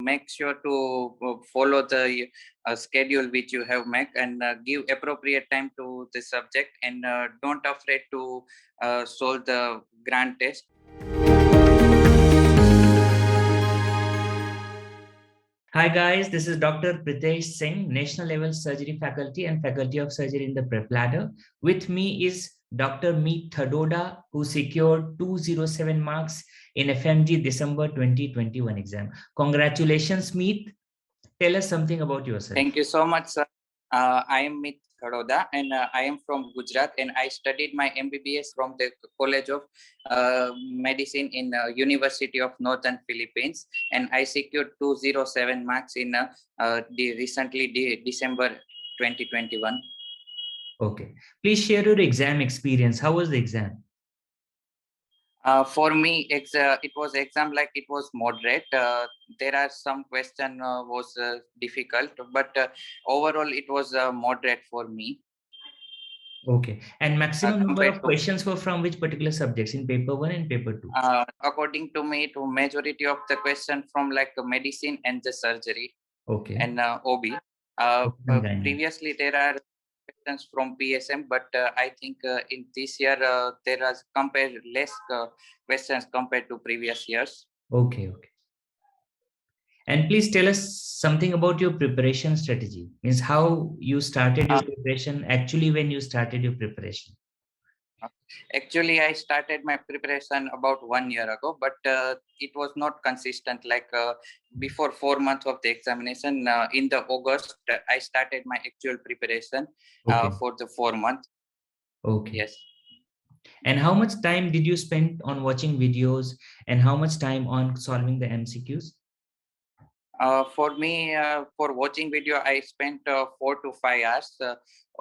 make sure to follow the schedule which you have made, and give appropriate time to the subject, and don't afraid to solve the grand test. Hi guys, this is Dr. Pritesh Singh, National Level Surgery Faculty and Faculty of Surgery in the Prep Ladder. With me is Dr. Meet Thadoda, who secured 207 marks in FMG December 2021 exam. Congratulations, Meet. Tell us something about yourself. Thank you so much, sir. I am Meet Thadoda, and I am from Gujarat, and I studied my MBBS from the College of Medicine in University of Northern Philippines, and I secured 207 marks in December 2021. Okay. Please share your exam experience. How was the exam? For me, it was exam like it was moderate. There are some question was difficult, but overall it was moderate for me. Okay. And maximum number Compared of to, questions were from which particular subjects in paper 1 and paper 2? according to me, to majority of the question from like medicine and the surgery. Okay. And OB. Previously there are questions from PSM, but I think in this year there are compared less questions compared to previous years. Okay. And please tell us something about your preparation strategy. Means how you started your preparation, actually when you started your preparation. Actually, I started my preparation about 1 year ago, but it was not consistent. Like before 4 months of the examination, in the August, I started my actual preparation for the 4 months. Okay. Yes. And how much time did you spend on watching videos, and how much time on solving the MCQs? For me, for watching video, I spent 4 to 5 hours.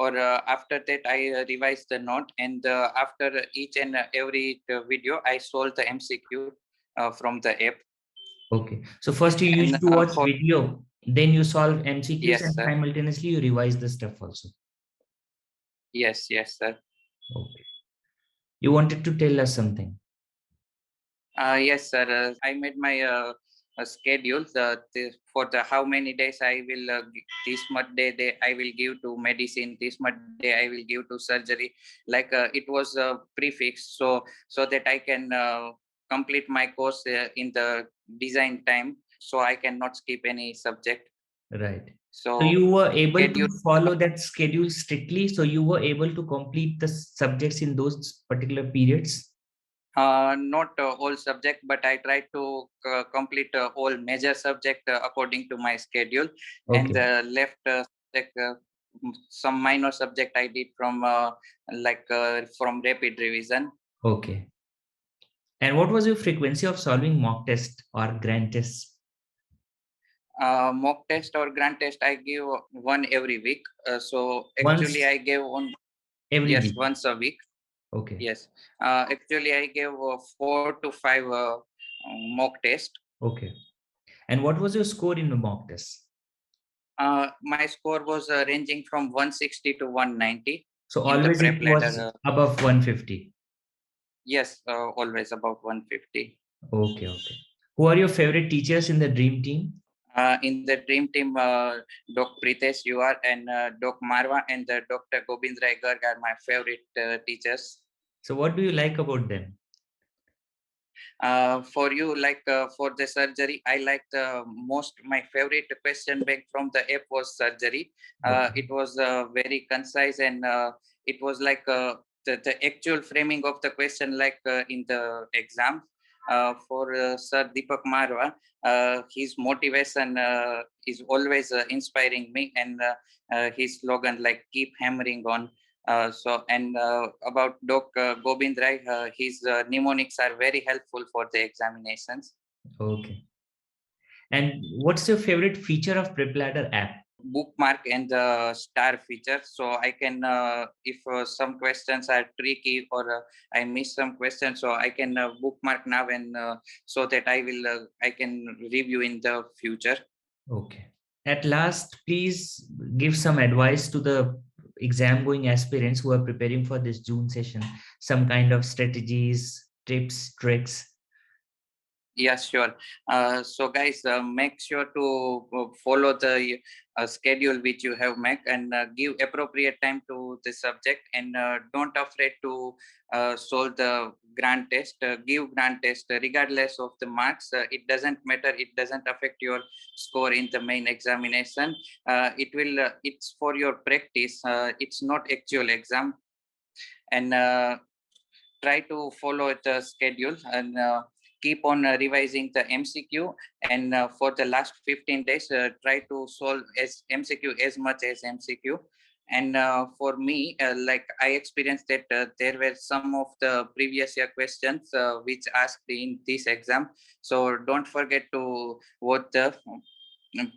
After that, I revised the note, and after each and every video, I solved the MCQ from the app. Okay. So first you used to watch video, then you solve MCQs, yes, and simultaneously you revise the stuff also. Yes, sir. Okay. You wanted to tell us something? Yes, sir. I made my schedule for the how many days I will this much day I will give to medicine, this much day I will give to surgery. Like it was prefixed, so that I can complete my course in the design time, so I cannot skip any subject. Right. So you were able to follow that schedule strictly. So you were able to complete the subjects in those particular periods. Not all subject, but I try to complete all major subject according to my schedule, and left subject, some minor subject I did from from rapid revision. Okay. And what was your frequency of solving mock test or grand test? Mock test or grand test, I give one every week. So actually, I gave one every week. Once a week. Okay. Yes. Actually, I gave 4 to 5 mock test. Okay. And what was your score in the mock test? My score was ranging from 160 to 190. So always it was above 150. Yes, always about 150. Okay. Who are your favorite teachers in the dream team? In the dream team, Dr. Pritesh Yuar and Dr. Marwa and Dr. Gobind Rai Garg are my favorite teachers. So what do you like about them? For you, like for the surgery, I like the most, my favorite question bank from the app was surgery. It was very concise, and it was like the actual framing of the question, like in the exam. For Sir Deepak Marwa, his motivation is always inspiring me, and his slogan like "Keep hammering on." About Doc Gobind Rai, his mnemonics are very helpful for the examinations. Okay. And what's your favorite feature of PrepLadder app? Bookmark and the star feature, so I can if some questions are tricky or I miss some questions, so I can bookmark now, and so that I can review in the future. Okay. At last, please give some advice to the exam going aspirants who are preparing for this June session, some kind of strategies, tips, tricks. Yeah, sure. So guys, make sure to follow the schedule which you have made, and give appropriate time to the subject, and don't afraid to solve the grant test. Give grant test regardless of the marks. It doesn't matter. It doesn't affect your score in the main examination. It will. It's for your practice. It's not actual exam, and try to follow the schedule, and keep on revising the MCQ, and for the last 15 days try to solve as MCQ as much as MCQ. And for me, like I experienced that there were some of the previous year questions which asked in this exam, so don't forget to watch the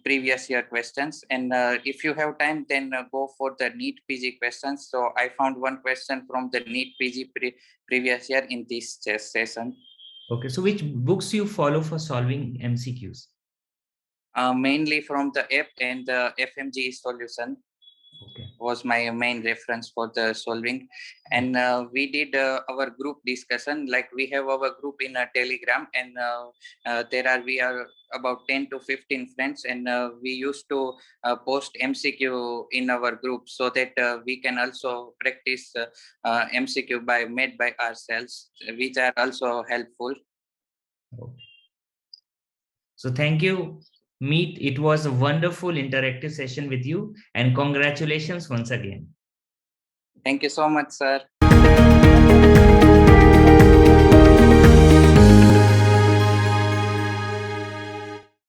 previous year questions. And if you have time, then go for the NEET PG questions. So I found one question from the NEET PG previous year in this session. Okay, so which books you follow for solving MCQs? Mainly from the app and the FMG solution. Okay. Was my main reference for the solving. And we did our group discussion, like we have our group in a Telegram, and we are about 10 to 15 friends, and we used to post MCQ in our group, so that we can also practice MCQ made by ourselves, which are also helpful. Okay. So thank you, Meet. It was a wonderful interactive session with you, and congratulations once again. Thank you so much, sir.